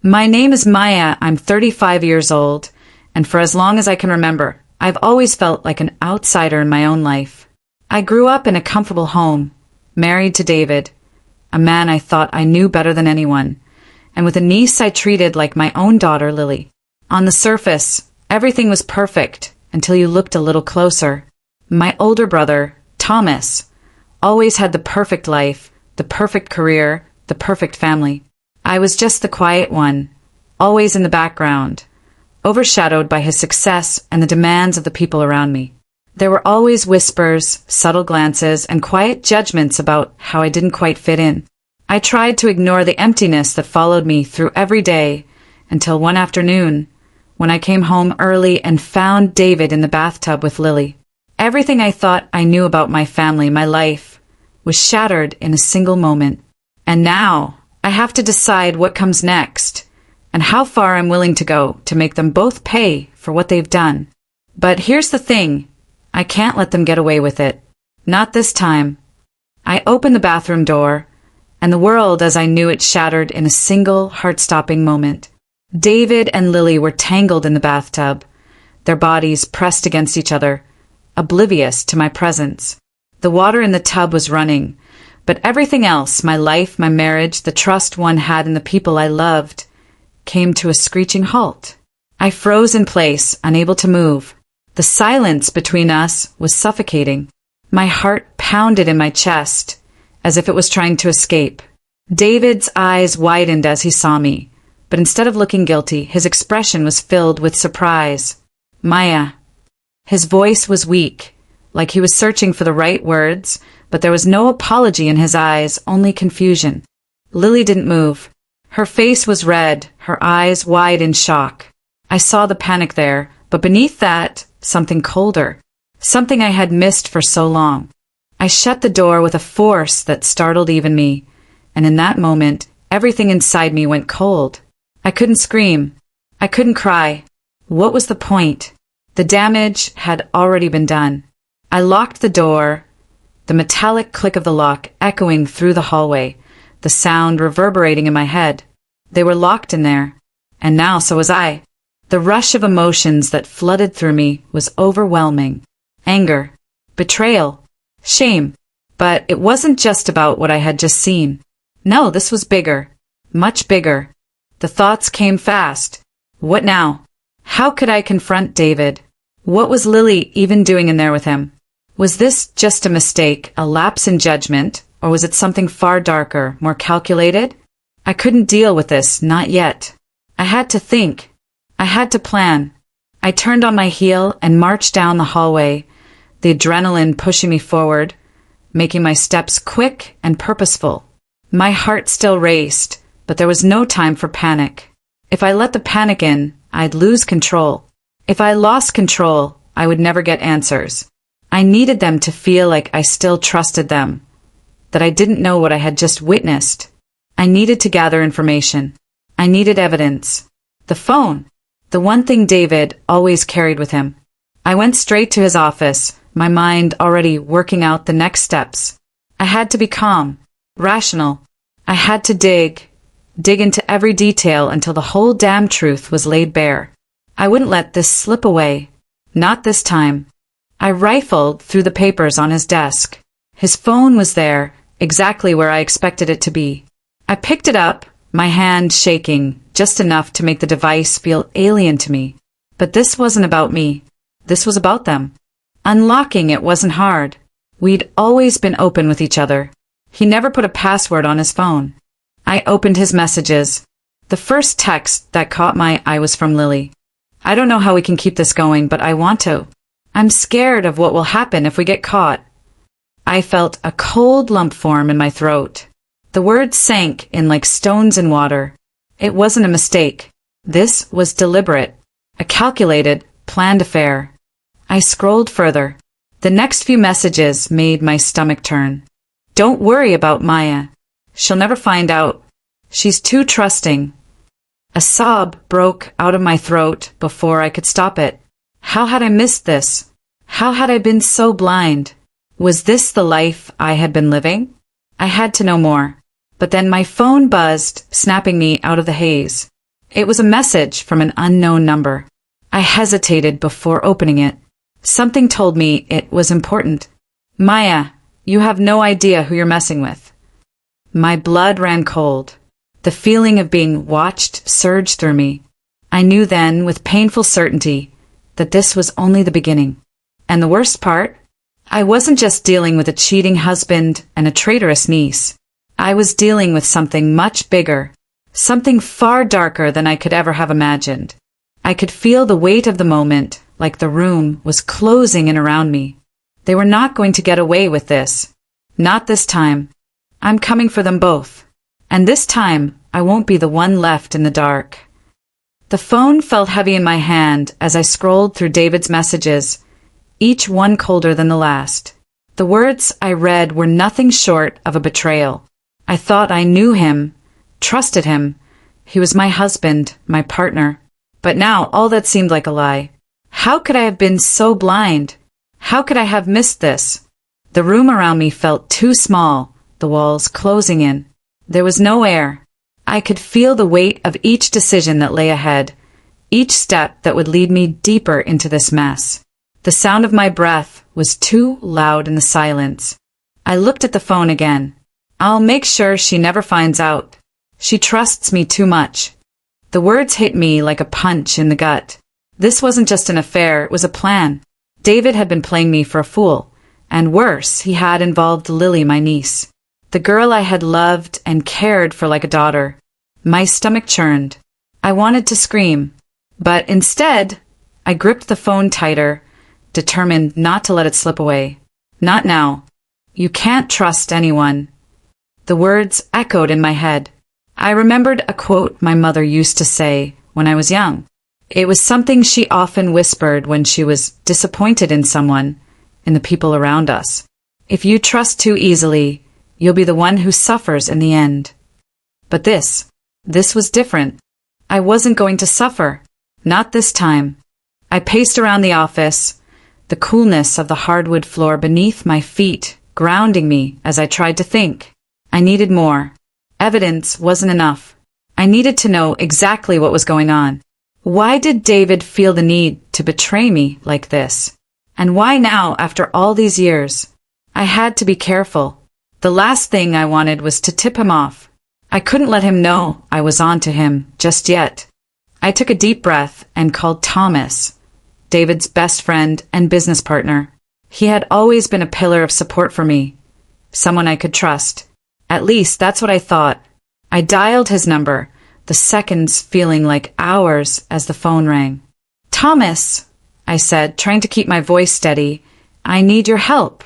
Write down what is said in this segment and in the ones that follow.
My name is Maya, I'm 35 years old, and for as long as I can remember, I've always felt like an outsider in my own life. I grew up in a comfortable home, married to David, a man I thought I knew better than anyone, and with a niece I treated like my own daughter, Lily. On the surface, everything was perfect until you looked a little closer. My older brother, Thomas, always had the perfect life, the perfect career, the perfect family. I was just the quiet one, always in the background, overshadowed by his success and the demands of the people around me. There were always whispers, subtle glances, and quiet judgments about how I didn't quite fit in. I tried to ignore the emptiness that followed me through every day until one afternoon, when I came home early and found David in the bathtub with Lily. Everything I thought I knew about my family, my life, was shattered in a single moment. And now, I have to decide what comes next, and how far I'm willing to go to make them both pay for what they've done. But here's the thing, I can't let them get away with it. Not this time. I opened the bathroom door, and the world as I knew it shattered in a single, heart-stopping moment. David and Lily were tangled in the bathtub, their bodies pressed against each other, oblivious to my presence. The water in the tub was running, but everything else, my life, my marriage, the trust one had in the people I loved, came to a screeching halt. I froze in place, unable to move. The silence between us was suffocating. My heart pounded in my chest, as if it was trying to escape. David's eyes widened as he saw me, but instead of looking guilty, his expression was filled with surprise. Maya. His voice was weak, like he was searching for the right words, but there was no apology in his eyes, only confusion. Lily didn't move. Her face was red, her eyes wide in shock. I saw the panic there, but beneath that, something colder. Something I had missed for so long. I shut the door with a force that startled even me, and in that moment, everything inside me went cold. I couldn't scream. I couldn't cry. What was the point? The damage had already been done. I locked the door, the metallic click of the lock echoing through the hallway, the sound reverberating in my head. They were locked in there, and now so was I. The rush of emotions that flooded through me was overwhelming. Anger, betrayal, shame. But it wasn't just about what I had just seen. No, this was bigger, much bigger. The thoughts came fast. What now? How could I confront David? What was Lily even doing in there with him? Was this just a mistake, a lapse in judgment, or was it something far darker, more calculated? I couldn't deal with this, not yet. I had to think. I had to plan. I turned on my heel and marched down the hallway, the adrenaline pushing me forward, making my steps quick and purposeful. My heart still raced, but there was no time for panic. If I let the panic in, I'd lose control. If I lost control, I would never get answers. I needed them to feel like I still trusted them, that I didn't know what I had just witnessed. I needed to gather information. I needed evidence. The phone, the one thing David always carried with him. I went straight to his office, my mind already working out the next steps. I had to be calm, rational. I had to dig into every detail until the whole damn truth was laid bare. I wouldn't let this slip away. Not this time. I rifled through the papers on his desk. His phone was there, exactly where I expected it to be. I picked it up, my hand shaking, just enough to make the device feel alien to me. But this wasn't about me. This was about them. Unlocking it wasn't hard. We'd always been open with each other. He never put a password on his phone. I opened his messages. The first text that caught my eye was from Lily. I don't know how we can keep this going, but I want to. I'm scared of what will happen if we get caught. I felt a cold lump form in my throat. The words sank in like stones in water. It wasn't a mistake. This was deliberate. A calculated, planned affair. I scrolled further. The next few messages made my stomach turn. Don't worry about Maya. She'll never find out. She's too trusting. A sob broke out of my throat before I could stop it. How had I missed this? How had I been so blind? Was this the life I had been living? I had to know more. But then my phone buzzed, snapping me out of the haze. It was a message from an unknown number. I hesitated before opening it. Something told me it was important. Maya, you have no idea who you're messing with. My blood ran cold. The feeling of being watched surged through me. I knew then, with painful certainty, that this was only the beginning. And the worst part? I wasn't just dealing with a cheating husband and a traitorous niece. I was dealing with something much bigger, something far darker than I could ever have imagined. I could feel the weight of the moment, like the room was closing in around me. They were not going to get away with this. Not this time. I'm coming for them both. And this time, I won't be the one left in the dark. The phone felt heavy in my hand as I scrolled through David's messages, each one colder than the last. The words I read were nothing short of a betrayal. I thought I knew him, trusted him. He was my husband, my partner. But now all that seemed like a lie. How could I have been so blind? How could I have missed this? The room around me felt too small, the walls closing in. There was no air. I could feel the weight of each decision that lay ahead, each step that would lead me deeper into this mess. The sound of my breath was too loud in the silence. I looked at the phone again. I'll make sure she never finds out. She trusts me too much. The words hit me like a punch in the gut. This wasn't just an affair, it was a plan. David had been playing me for a fool, and worse, he had involved Lily, my niece. The girl I had loved and cared for like a daughter. My stomach churned. I wanted to scream, but instead, I gripped the phone tighter, determined not to let it slip away. Not now. You can't trust anyone. The words echoed in my head. I remembered a quote my mother used to say when I was young. It was something she often whispered when she was disappointed in someone, in the people around us. If you trust too easily, you'll be the one who suffers in the end. But this was different. I wasn't going to suffer. Not this time. I paced around the office, the coolness of the hardwood floor beneath my feet grounding me as I tried to think. I needed more. Evidence wasn't enough. I needed to know exactly what was going on. Why did David feel the need to betray me like this? And why now, after all these years? I had to be careful. The last thing I wanted was to tip him off. I couldn't let him know I was on to him just yet. I took a deep breath and called Thomas, David's best friend and business partner. He had always been a pillar of support for me, someone I could trust. At least that's what I thought. I dialed his number, the seconds feeling like hours as the phone rang. Thomas, I said, trying to keep my voice steady, I need your help.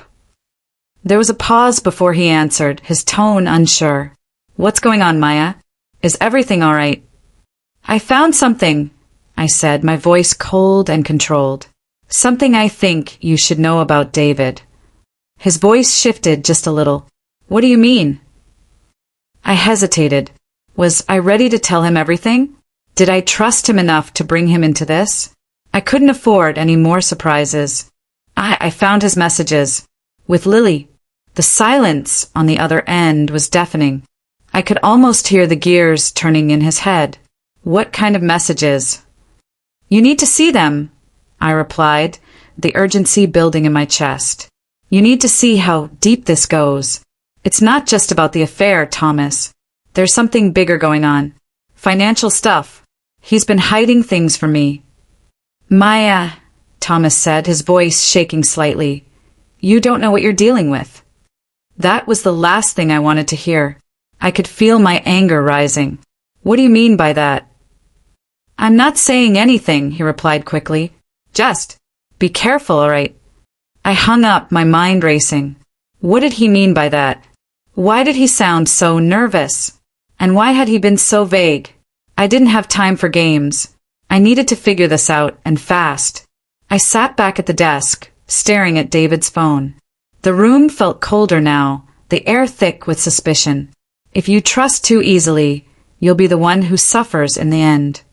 There was a pause before he answered, his tone unsure. What's going on, Maya? Is everything all right? I found something, I said, my voice cold and controlled. Something I think you should know about David. His voice shifted just a little. What do you mean? I hesitated. Was I ready to tell him everything? Did I trust him enough to bring him into this? I couldn't afford any more surprises. I found his messages. With Lily. The silence on the other end was deafening. I could almost hear the gears turning in his head. What kind of messages? You need to see them, I replied, the urgency building in my chest. You need to see how deep this goes. It's not just about the affair, Thomas. There's something bigger going on. Financial stuff. He's been hiding things from me. Maya, Thomas said, his voice shaking slightly. You don't know what you're dealing with. That was the last thing I wanted to hear. I could feel my anger rising. What do you mean by that? I'm not saying anything, he replied quickly. Just be careful, all right? I hung up, my mind racing. What did he mean by that? Why did he sound so nervous? And why had he been so vague? I didn't have time for games. I needed to figure this out, and fast. I sat back at the desk, staring at David's phone. The room felt colder now, the air thick with suspicion. If you trust too easily, you'll be the one who suffers in the end.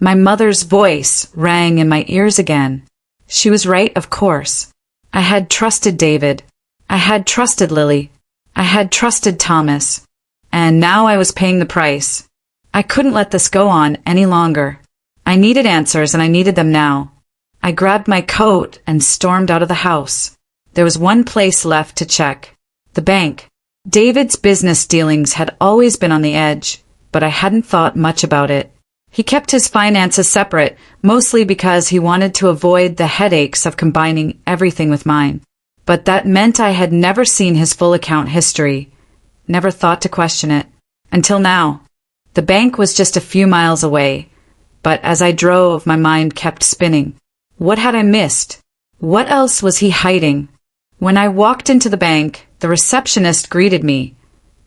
My mother's voice rang in my ears again. She was right, of course. I had trusted David. I had trusted Lily. I had trusted Thomas. And now I was paying the price. I couldn't let this go on any longer. I needed answers, and I needed them now. I grabbed my coat and stormed out of the house. There was one place left to check: the bank. David's business dealings had always been on the edge, but I hadn't thought much about it. He kept his finances separate, mostly because he wanted to avoid the headaches of combining everything with mine. But that meant I had never seen his full account history, never thought to question it. Until now. The bank was just a few miles away, but as I drove, my mind kept spinning. What had I missed? What else was he hiding? When I walked into the bank, the receptionist greeted me,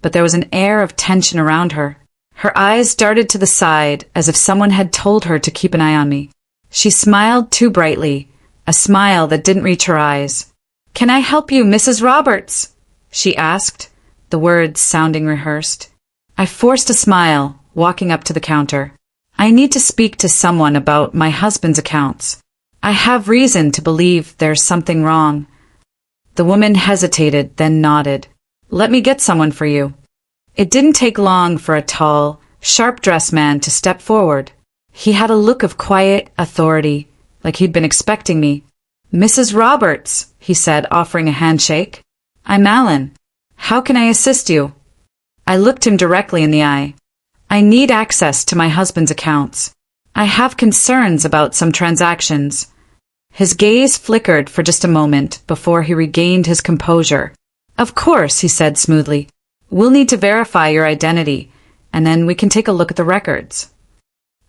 but there was an air of tension around her. Her eyes darted to the side as if someone had told her to keep an eye on me. She smiled too brightly, a smile that didn't reach her eyes. "Can I help you, Mrs. Roberts?" she asked, the words sounding rehearsed. I forced a smile, walking up to the counter. "I need to speak to someone about my husband's accounts. I have reason to believe there's something wrong." The woman hesitated, then nodded. "Let me get someone for you." It didn't take long for a tall, sharp-dressed man to step forward. He had a look of quiet authority, like he'd been expecting me. "Mrs. Roberts," he said, offering a handshake. "I'm Alan. How can I assist you?" I looked him directly in the eye. "I need access to my husband's accounts. I have concerns about some transactions." His gaze flickered for just a moment before he regained his composure. "Of course," he said smoothly. "We'll need to verify your identity, and then we can take a look at the records."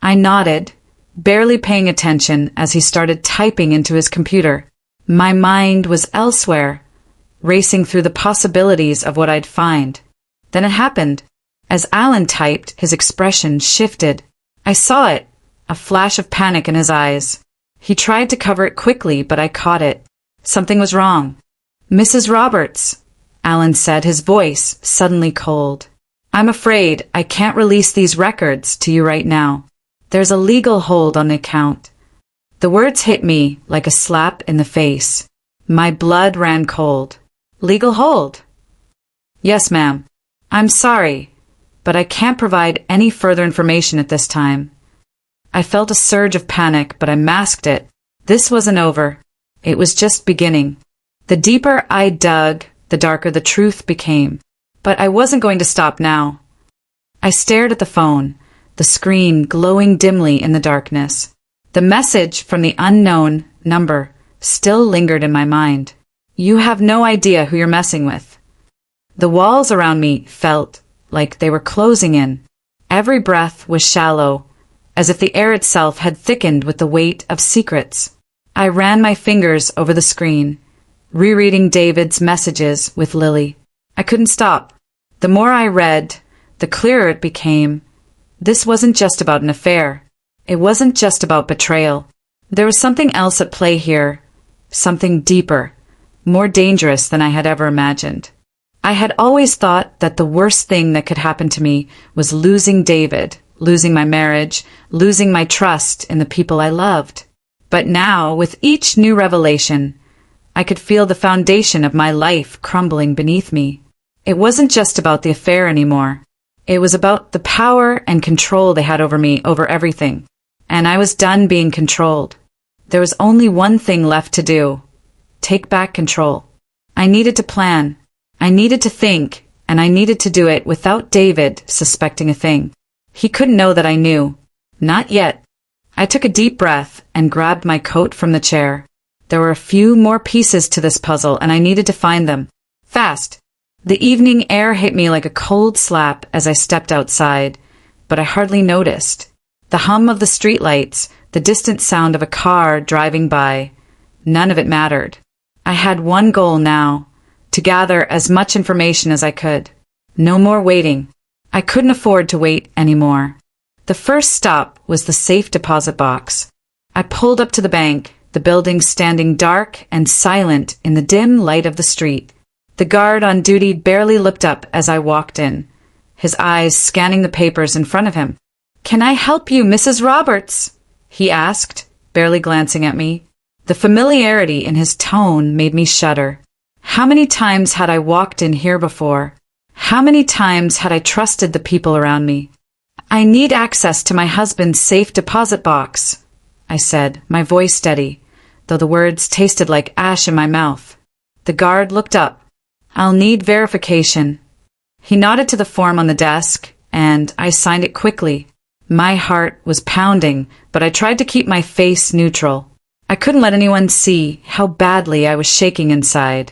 I nodded, barely paying attention as he started typing into his computer. My mind was elsewhere, racing through the possibilities of what I'd find. Then it happened. As Alan typed, his expression shifted. I saw it, a flash of panic in his eyes. He tried to cover it quickly, but I caught it. Something was wrong. "Mrs. Roberts," Alan said, his voice suddenly cold. "I'm afraid I can't release these records to you right now. There's a legal hold on the account." The words hit me like a slap in the face. My blood ran cold. "Legal hold?" "Yes, ma'am. I'm sorry, but I can't provide any further information at this time." I felt a surge of panic, but I masked it. This wasn't over. It was just beginning. The deeper I dug, the darker the truth became. But I wasn't going to stop now. I stared at the phone, the screen glowing dimly in the darkness. The message from the unknown number still lingered in my mind. "You have no idea who you're messing with." The walls around me felt like they were closing in. Every breath was shallow, as if the air itself had thickened with the weight of secrets. I ran my fingers over the screen, rereading David's messages with Lily. I couldn't stop. The more I read, the clearer it became. This wasn't just about an affair. It wasn't just about betrayal. There was something else at play here, something deeper, more dangerous than I had ever imagined. I had always thought that the worst thing that could happen to me was losing David, losing my marriage, losing my trust in the people I loved. But now, with each new revelation, I could feel the foundation of my life crumbling beneath me. It wasn't just about the affair anymore. It was about the power and control they had over me, over everything. And I was done being controlled. There was only one thing left to do: take back control. I needed to plan. I needed to think, and I needed to do it without David suspecting a thing. He couldn't know that I knew. Not yet. I took a deep breath and grabbed my coat from the chair. There were a few more pieces to this puzzle, and I needed to find them. Fast. The evening air hit me like a cold slap as I stepped outside, but I hardly noticed. The hum of the streetlights, the distant sound of a car driving by, none of it mattered. I had one goal now: to gather as much information as I could. No more waiting. I couldn't afford to wait anymore. The first stop was the safe deposit box. I pulled up to the bank, the building standing dark and silent in the dim light of the street. The guard on duty barely looked up as I walked in, his eyes scanning the papers in front of him. "Can I help you, Mrs. Roberts?" he asked, barely glancing at me. The familiarity in his tone made me shudder. How many times had I walked in here before? How many times had I trusted the people around me? I need access to my husband's safe deposit box, I said, my voice steady, though the words tasted like ash in my mouth. The guard looked up. I'll need verification. He nodded to the form on the desk, and I signed it quickly. My heart was pounding, but I tried to keep my face neutral. I couldn't let anyone see how badly I was shaking inside.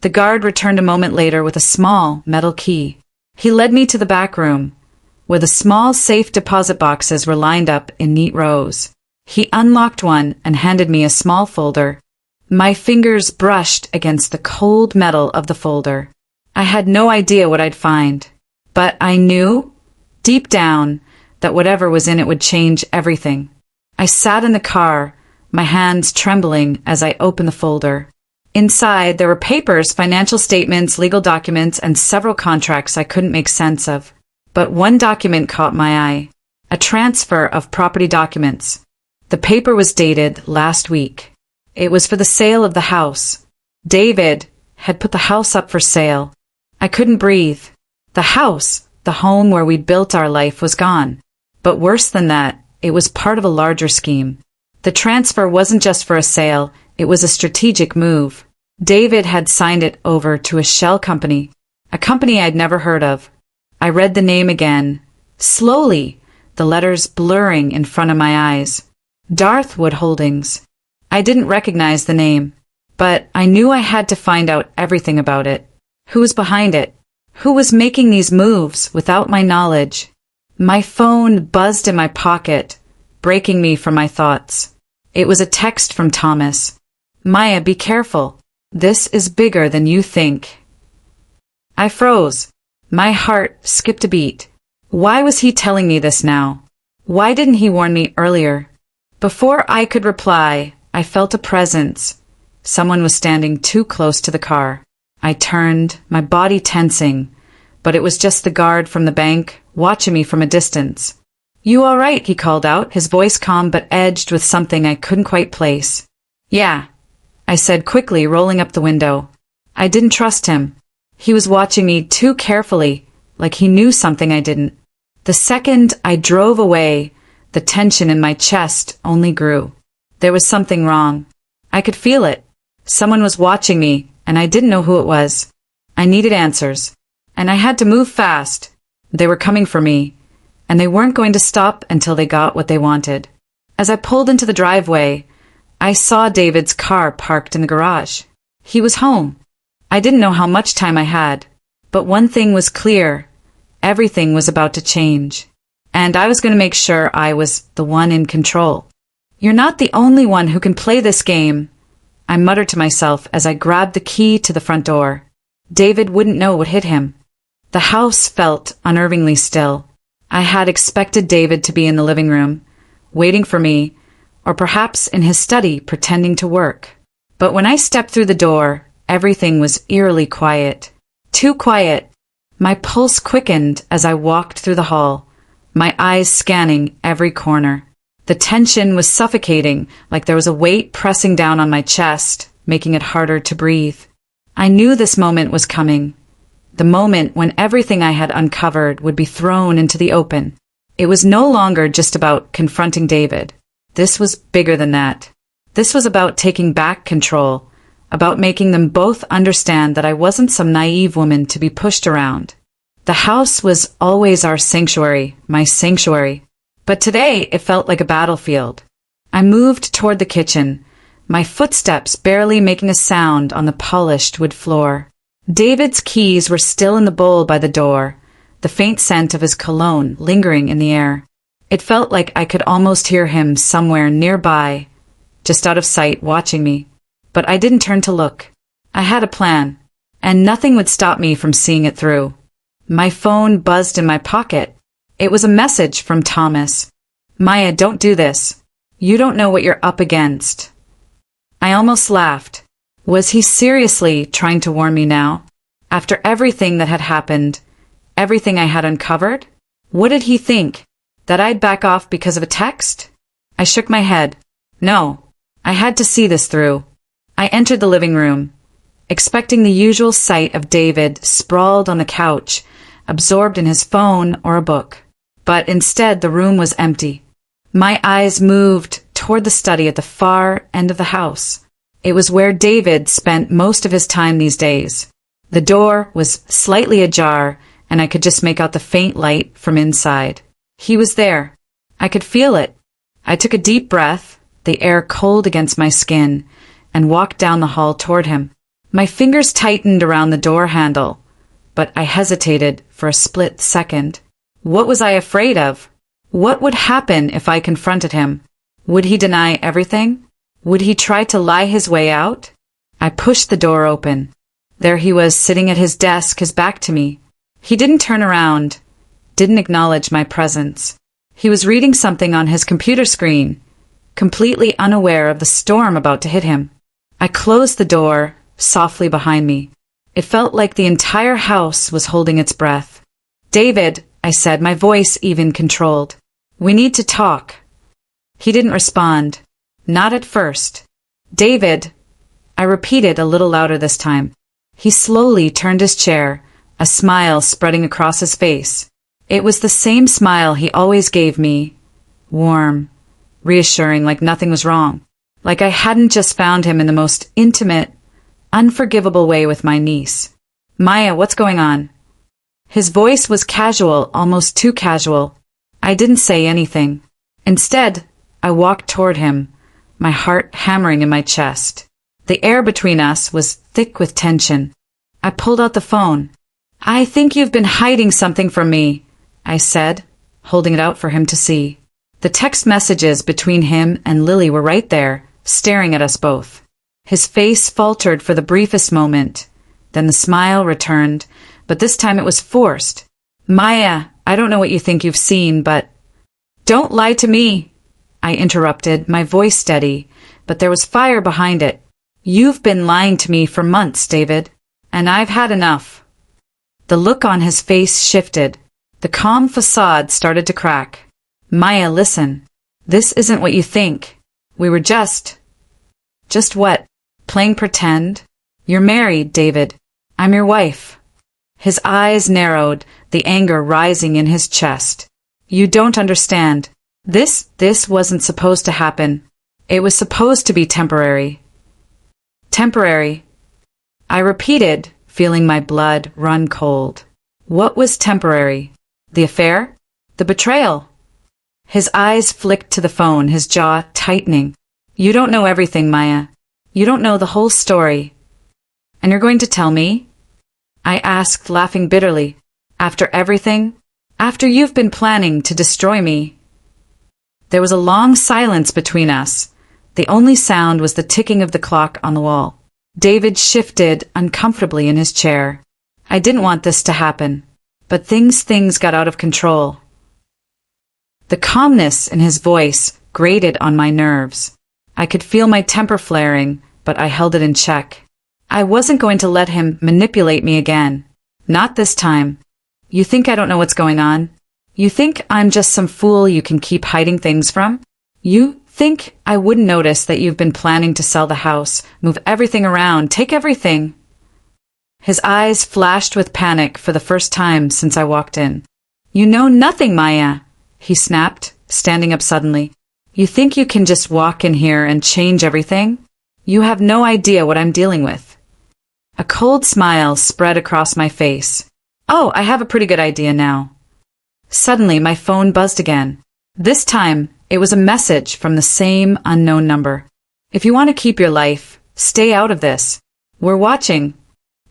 The guard returned a moment later with a small metal key. He led me to the back room, where the small safe deposit boxes were lined up in neat rows. He unlocked one and handed me a small folder. My fingers brushed against the cold metal of the folder. I had no idea what I'd find, but I knew, deep down, that whatever was in it would change everything. I sat in the car, my hands trembling as I opened the folder. Inside, there were papers, financial statements, legal documents, and several contracts I couldn't make sense of. But one document caught my eye. A transfer of property documents. The paper was dated last week. It was for the sale of the house. David had put the house up for sale. I couldn't breathe. The house, the home where we'd built our life, was gone. But worse than that, it was part of a larger scheme. The transfer wasn't just for a sale, it was a strategic move. David had signed it over to a shell company, a company I'd never heard of. I read the name again, slowly, the letters blurring in front of my eyes. Darthwood Holdings. I didn't recognize the name, but I knew I had to find out everything about it. Who was behind it? Who was making these moves without my knowledge? My phone buzzed in my pocket, breaking me from my thoughts. It was a text from Thomas. Maya, be careful. This is bigger than you think. I froze. My heart skipped a beat. Why was he telling me this now? Why didn't he warn me earlier? Before I could reply, I felt a presence. Someone was standing too close to the car. I turned, my body tensing, but it was just the guard from the bank, watching me from a distance. You all right? He called out, his voice calm but edged with something I couldn't quite place. Yeah, I said quickly, rolling up the window. I didn't trust him. He was watching me too carefully, like he knew something I didn't. The second I drove away, the tension in my chest only grew. There was something wrong. I could feel it. Someone was watching me, and I didn't know who it was. I needed answers, and I had to move fast. They were coming for me, and they weren't going to stop until they got what they wanted. As I pulled into the driveway, I saw David's car parked in the garage. He was home. I didn't know how much time I had, but one thing was clear. Everything was about to change, and I was going to make sure I was the one in control. You're not the only one who can play this game, I muttered to myself as I grabbed the key to the front door. David wouldn't know what hit him. The house felt unnervingly still. I had expected David to be in the living room, waiting for me, or perhaps in his study pretending to work. But when I stepped through the door, everything was eerily quiet. Too quiet. My pulse quickened as I walked through the hall, my eyes scanning every corner. The tension was suffocating, like there was a weight pressing down on my chest, making it harder to breathe. I knew this moment was coming. The moment when everything I had uncovered would be thrown into the open. It was no longer just about confronting David. This was bigger than that. This was about taking back control, about making them both understand that I wasn't some naive woman to be pushed around. The house was always our sanctuary, my sanctuary. But today it felt like a battlefield. I moved toward the kitchen, my footsteps barely making a sound on the polished wood floor. David's keys were still in the bowl by the door, the faint scent of his cologne lingering in the air. It felt like I could almost hear him somewhere nearby, just out of sight, watching me. But I didn't turn to look. I had a plan, and nothing would stop me from seeing it through. My phone buzzed in my pocket. It was a message from Thomas. Maya, don't do this. You don't know what you're up against. I almost laughed. Was he seriously trying to warn me now? After everything that had happened, everything I had uncovered? What did he think? That I'd back off because of a text? I shook my head. No, I had to see this through. I entered the living room, expecting the usual sight of David sprawled on the couch, absorbed in his phone or a book. But instead the room was empty. My eyes moved toward the study at the far end of the house. It was where David spent most of his time these days. The door was slightly ajar, and I could just make out the faint light from inside. He was there. I could feel it. I took a deep breath, the air cold against my skin, and walked down the hall toward him. My fingers tightened around the door handle, but I hesitated for a split second. What was I afraid of? What would happen if I confronted him? Would he deny everything? Would he try to lie his way out? I pushed the door open. There he was, sitting at his desk, his back to me. He didn't turn around, didn't acknowledge my presence. He was reading something on his computer screen, completely unaware of the storm about to hit him. I closed the door softly behind me. It felt like the entire house was holding its breath. "David," I said, my voice even controlled. "We need to talk." He didn't respond. Not at first. "David," I repeated a little louder this time. He slowly turned his chair, a smile spreading across his face. It was the same smile he always gave me. Warm, reassuring, like nothing was wrong. Like I hadn't just found him in the most intimate, unforgivable way with my niece. "Maya, what's going on?" His voice was casual, almost too casual. I didn't say anything. Instead, I walked toward him, my heart hammering in my chest. The air between us was thick with tension. I pulled out the phone. "I think you've been hiding something from me," I said, holding it out for him to see. The text messages between him and Lily were right there, staring at us both. His face faltered for the briefest moment. Then the smile returned, but this time it was forced. "Maya, I don't know what you think you've seen, but—" "Don't lie to me," I interrupted, my voice steady, but there was fire behind it. "You've been lying to me for months, David, and I've had enough." The look on his face shifted. The calm facade started to crack. "Maya, listen. This isn't what you think. We were just what? Playing pretend? You're married, David. I'm your wife." His eyes narrowed, the anger rising in his chest. "You don't understand. This wasn't supposed to happen. It was supposed to be temporary." "Temporary?" I repeated, feeling my blood run cold. What was temporary? The affair? The betrayal? His eyes flicked to the phone, his jaw tightening. "You don't know everything, Maya. You don't know the whole story. And you're going to tell me?" I asked, laughing bitterly. "After everything? After you've been planning to destroy me?" There was a long silence between us. The only sound was the ticking of the clock on the wall. David shifted uncomfortably in his chair. I didn't want this to happen, but things got out of control. The calmness in his voice grated on my nerves. I could feel my temper flaring, but I held it in check. I wasn't going to let him manipulate me again. Not this time. "You think I don't know what's going on? You think I'm just some fool you can keep hiding things from? You think I wouldn't notice that you've been planning to sell the house, move everything around, take everything?" His eyes flashed with panic for the first time since I walked in. "You know nothing, Maya," he snapped, standing up suddenly. "You think you can just walk in here and change everything? You have no idea what I'm dealing with." A cold smile spread across my face. "Oh, I have a pretty good idea now." Suddenly, my phone buzzed again. This time, it was a message from the same unknown number. "If you want to keep your life, stay out of this. We're watching."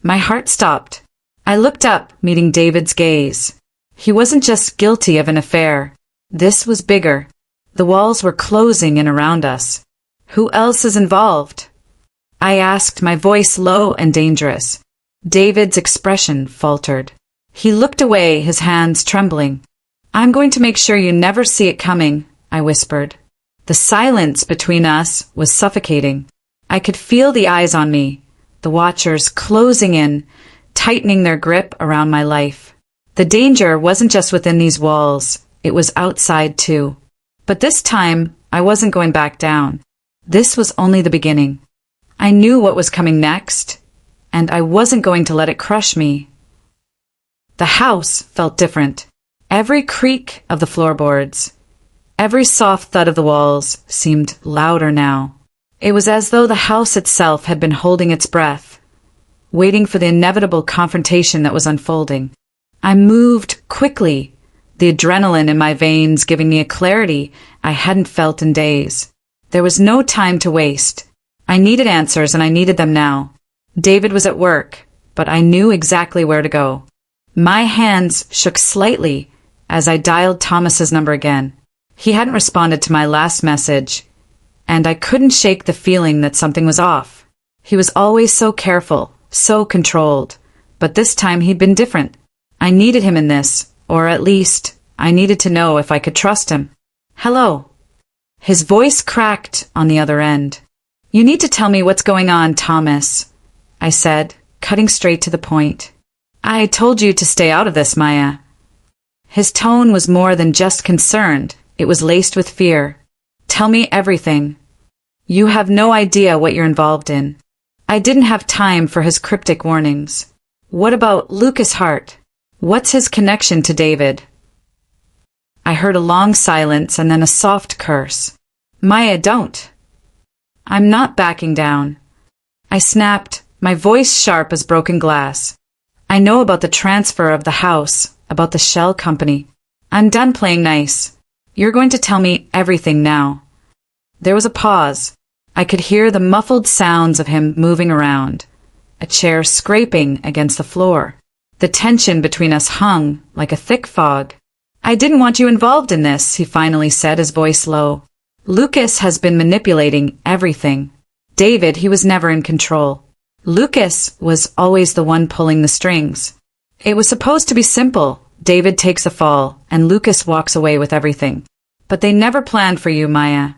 My heart stopped. I looked up, meeting David's gaze. He wasn't just guilty of an affair. This was bigger. The walls were closing in around us. "Who else is involved?" I asked, my voice low and dangerous. David's expression faltered. He looked away, his hands trembling. "I'm going to make sure you never see it coming," I whispered. The silence between us was suffocating. I could feel the eyes on me, the watchers closing in, tightening their grip around my life. The danger wasn't just within these walls, it was outside too. But this time, I wasn't going back down. This was only the beginning. I knew what was coming next, and I wasn't going to let it crush me. The house felt different. Every creak of the floorboards, every soft thud of the walls seemed louder now. It was as though the house itself had been holding its breath, waiting for the inevitable confrontation that was unfolding. I moved quickly, the adrenaline in my veins giving me a clarity I hadn't felt in days. There was no time to waste. I needed answers, and I needed them now. David was at work, but I knew exactly where to go. My hands shook slightly as I dialed Thomas's number again. He hadn't responded to my last message, and I couldn't shake the feeling that something was off. He was always so careful, so controlled, but this time he'd been different. I needed him in this, or at least, I needed to know if I could trust him. Hello. His voice cracked on the other end. You need to tell me what's going on, Thomas, I said, cutting straight to the point. I told you to stay out of this, Maya. His tone was more than just concerned. It was laced with fear. Tell me everything. You have no idea what you're involved in. I didn't have time for his cryptic warnings. What about Lucas Hart? What's his connection to David? I heard a long silence and then a soft curse. Maya, don't. I'm not backing down. I snapped, my voice sharp as broken glass. I know about the transfer of the house, about the shell company. I'm done playing nice. You're going to tell me everything now. There was a pause. I could hear the muffled sounds of him moving around, a chair scraping against the floor. The tension between us hung like a thick fog. I didn't want you involved in this, he finally said, his voice low. Lucas has been manipulating everything. David, he was never in control. Lucas was always the one pulling the strings. It was supposed to be simple. David takes a fall, and Lucas walks away with everything. But they never planned for you, Maya.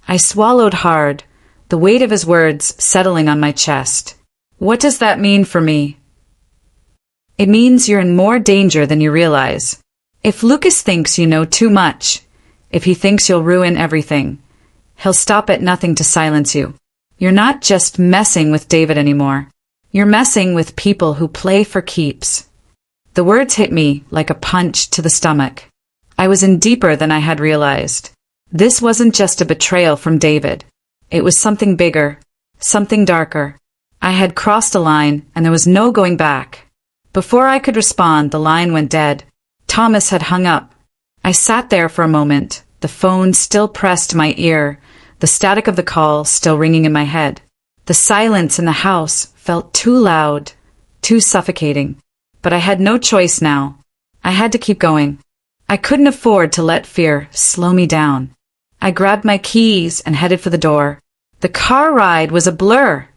I swallowed hard, the weight of his words settling on my chest. What does that mean for me? It means you're in more danger than you realize. If Lucas thinks you know too much, if he thinks you'll ruin everything, he'll stop at nothing to silence you. You're not just messing with David anymore. You're messing with people who play for keeps. The words hit me like a punch to the stomach. I was in deeper than I had realized. This wasn't just a betrayal from David. It was something bigger, something darker. I had crossed a line, and there was no going back. Before I could respond, the line went dead. Thomas had hung up. I sat there for a moment, the phone still pressed to my ear, the static of the call still ringing in my head. The silence in the house felt too loud, too suffocating. But I had no choice now. I had to keep going. I couldn't afford to let fear slow me down. I grabbed my keys and headed for the door. The car ride was a blur.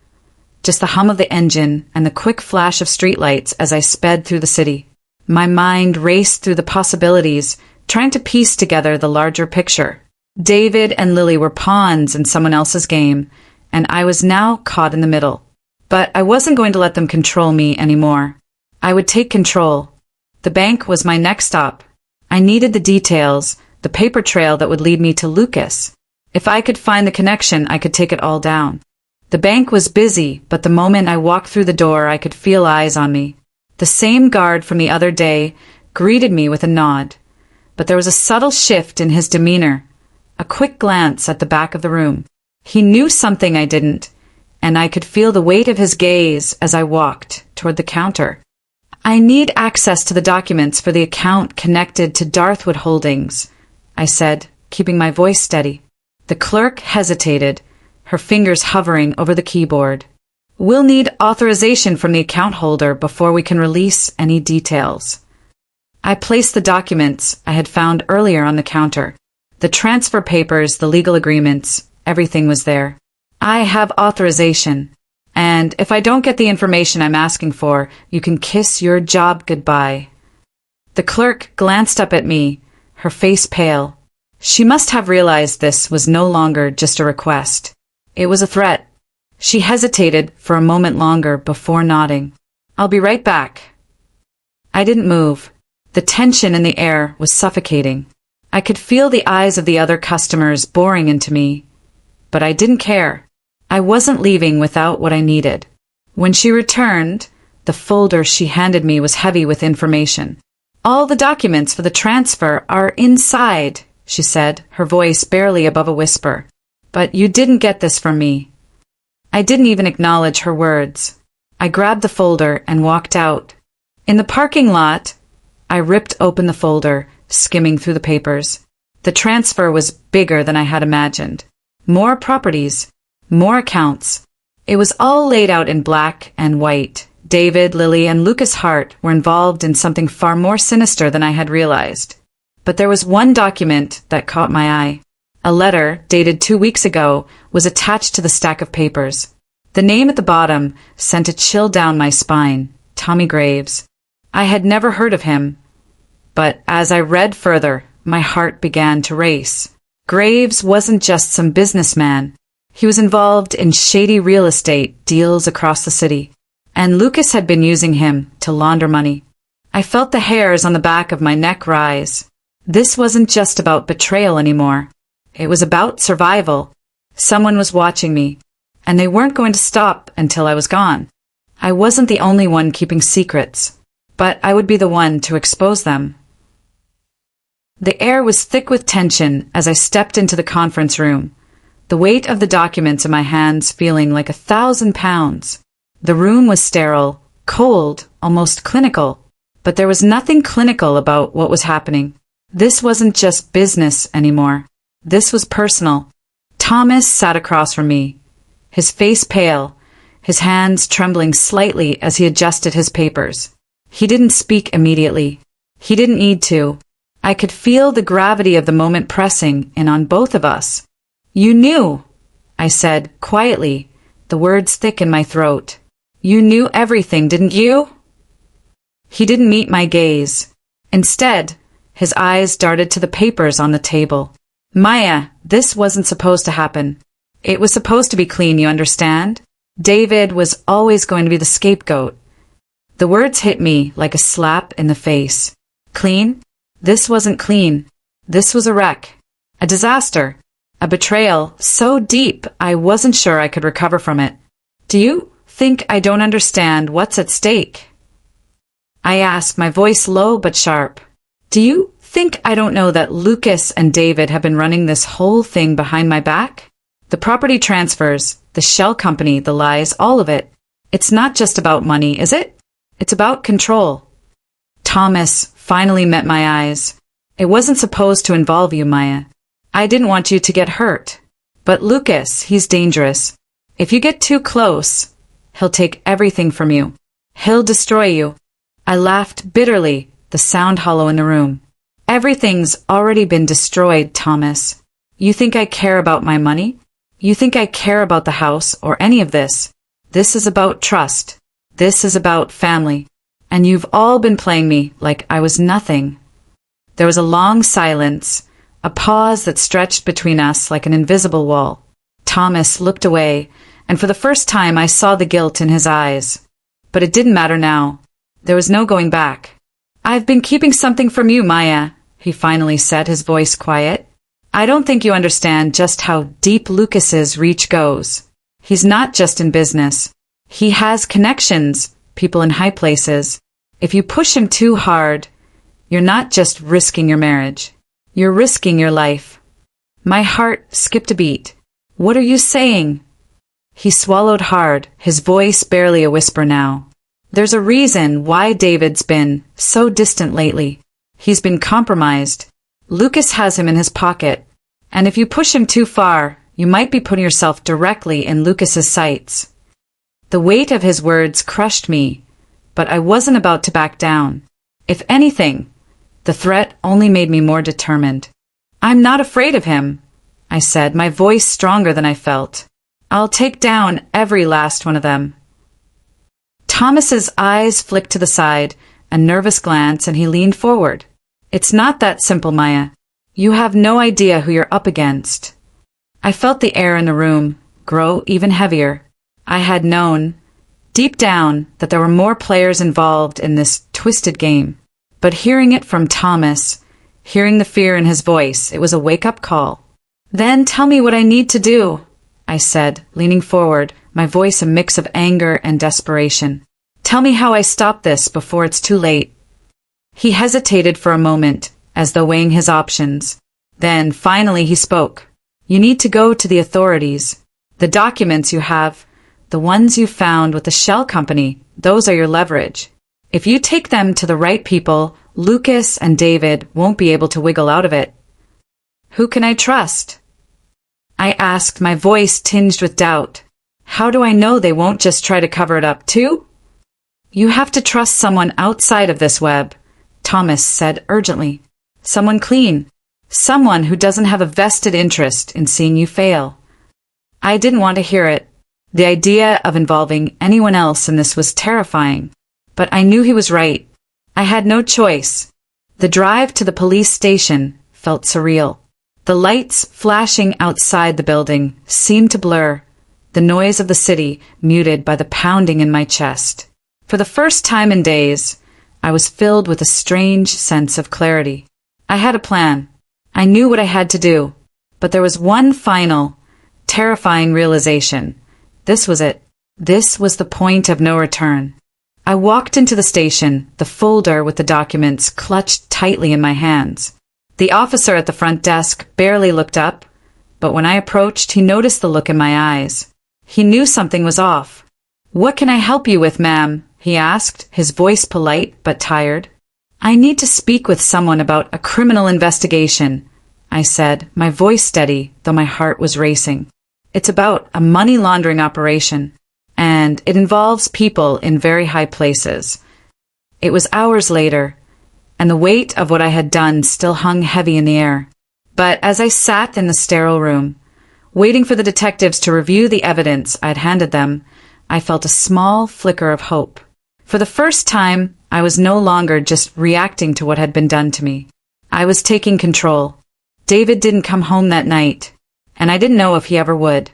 Just the hum of the engine and the quick flash of streetlights as I sped through the city. My mind raced through the possibilities, trying to piece together the larger picture. David and Lily were pawns in someone else's game, and I was now caught in the middle. But I wasn't going to let them control me anymore. I would take control. The bank was my next stop. I needed the details, the paper trail that would lead me to Lucas. If I could find the connection, I could take it all down. The bank was busy, but the moment I walked through the door, I could feel eyes on me. The same guard from the other day greeted me with a nod, but there was a subtle shift in his demeanor, a quick glance at the back of the room. He knew something I didn't, and I could feel the weight of his gaze as I walked toward the counter. I need access to the documents for the account connected to Darthwood Holdings, I said, keeping my voice steady. The clerk hesitated, her fingers hovering over the keyboard. We'll need authorization from the account holder before we can release any details. I placed the documents I had found earlier on the counter. The transfer papers, the legal agreements, everything was there. I have authorization, and if I don't get the information I'm asking for, you can kiss your job goodbye. The clerk glanced up at me, her face pale. She must have realized this was no longer just a request. It was a threat. She hesitated for a moment longer before nodding. I'll be right back. I didn't move. The tension in the air was suffocating. I could feel the eyes of the other customers boring into me, but I didn't care. I wasn't leaving without what I needed. When she returned, the folder she handed me was heavy with information. All the documents for the transfer are inside, she said, her voice barely above a whisper. But you didn't get this from me. I didn't even acknowledge her words. I grabbed the folder and walked out. In the parking lot, I ripped open the folder, skimming through the papers. The transfer was bigger than I had imagined. More properties, more accounts. It was all laid out in black and white. David, Lily, and Lucas Hart were involved in something far more sinister than I had realized. But there was one document that caught my eye. A letter, dated 2 weeks ago, was attached to the stack of papers. The name at the bottom sent a chill down my spine. Tommy Graves. I had never heard of him. But as I read further, my heart began to race. Graves wasn't just some businessman. He was involved in shady real estate deals across the city. And Lucas had been using him to launder money. I felt the hairs on the back of my neck rise. This wasn't just about betrayal anymore. It was about survival. Someone was watching me, and they weren't going to stop until I was gone. I wasn't the only one keeping secrets, but I would be the one to expose them. The air was thick with tension as I stepped into the conference room, the weight of the documents in my hands feeling like 1,000 pounds. The room was sterile, cold, almost clinical, but there was nothing clinical about what was happening. This wasn't just business anymore. This was personal. Thomas sat across from me, his face pale, his hands trembling slightly as he adjusted his papers. He didn't speak immediately. He didn't need to. I could feel the gravity of the moment pressing in on both of us. "You knew," I said, quietly, the words thick in my throat. "You knew everything, didn't you?" He didn't meet my gaze. Instead, his eyes darted to the papers on the table. "Maya, this wasn't supposed to happen. It was supposed to be clean, you understand? David was always going to be the scapegoat." The words hit me like a slap in the face. Clean? This wasn't clean. This was a wreck. A disaster. A betrayal so deep I wasn't sure I could recover from it. "Do you think I don't understand what's at stake?" I asked, my voice low but sharp. "Do you think I don't know that Lucas and David have been running this whole thing behind my back? The property transfers, the shell company, the lies, all of it. It's not just about money, is it? It's about control." Thomas finally met my eyes. "It wasn't supposed to involve you, Maya. I didn't want you to get hurt. But Lucas, he's dangerous. If you get too close, he'll take everything from you. He'll destroy you." I laughed bitterly, the sound hollow in the room. "Everything's already been destroyed, Thomas. You think I care about my money? You think I care about the house or any of this? This is about trust. This is about family. And you've all been playing me like I was nothing." There was a long silence, a pause that stretched between us like an invisible wall. Thomas looked away, and for the first time I saw the guilt in his eyes. But it didn't matter now. There was no going back. "I've been keeping something from you, Maya," he finally said, his voice quiet. "I don't think you understand just how deep Lucas's reach goes. He's not just in business. He has connections, people in high places. If you push him too hard, you're not just risking your marriage. You're risking your life." My heart skipped a beat. "What are you saying?" He swallowed hard, his voice barely a whisper now. "There's a reason why David's been so distant lately. He's been compromised. Lucas has him in his pocket. And if you push him too far, you might be putting yourself directly in Lucas's sights." The weight of his words crushed me, but I wasn't about to back down. If anything, the threat only made me more determined. "I'm not afraid of him," I said, my voice stronger than I felt. "I'll take down every last one of them." Thomas's eyes flicked to the side, a nervous glance, and he leaned forward. "It's not that simple, Maya. You have no idea who you're up against." I felt the air in the room grow even heavier. I had known, deep down, that there were more players involved in this twisted game. But hearing it from Thomas, hearing the fear in his voice, it was a wake-up call. "Then tell me what I need to do," I said, leaning forward, my voice a mix of anger and desperation. "Tell me how I stop this before it's too late." He hesitated for a moment, as though weighing his options. Then, finally, he spoke. You need to go to the authorities. The documents you have, the ones you found with the shell company, those are your leverage. If you take them to the right people, Lucas and David won't be able to wiggle out of it. Who can I trust? I asked, my voice tinged with doubt. How do I know they won't just try to cover it up too? You have to trust someone outside of this web, Thomas said urgently. Someone clean. Someone who doesn't have a vested interest in seeing you fail. I didn't want to hear it. The idea of involving anyone else in this was terrifying. But I knew he was right. I had no choice. The drive to the police station felt surreal. The lights flashing outside the building seemed to blur, the noise of the city muted by the pounding in my chest. For the first time in days, I was filled with a strange sense of clarity. I had a plan. I knew what I had to do. But there was one final, terrifying realization. This was it. This was the point of no return. I walked into the station, the folder with the documents clutched tightly in my hands. The officer at the front desk barely looked up, but when I approached, he noticed the look in my eyes. He knew something was off. What can I help you with, ma'am? He asked, his voice polite but tired. I need to speak with someone about a criminal investigation, I said, my voice steady, though my heart was racing. It's about a money laundering operation, and it involves people in very high places. It was hours later, and the weight of what I had done still hung heavy in the air. But as I sat in the sterile room, waiting for the detectives to review the evidence I'd handed them, I felt a small flicker of hope. For the first time, I was no longer just reacting to what had been done to me. I was taking control. David didn't come home that night, and I didn't know if he ever would.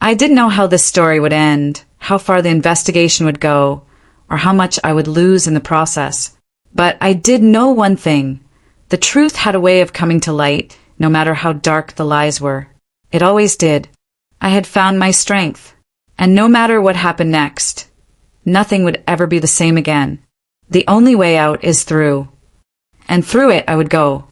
I didn't know how this story would end, how far the investigation would go, or how much I would lose in the process. But I did know one thing. The truth had a way of coming to light, no matter how dark the lies were. It always did. I had found my strength. And no matter what happened next, nothing would ever be the same again. The only way out is through. And through it I would go.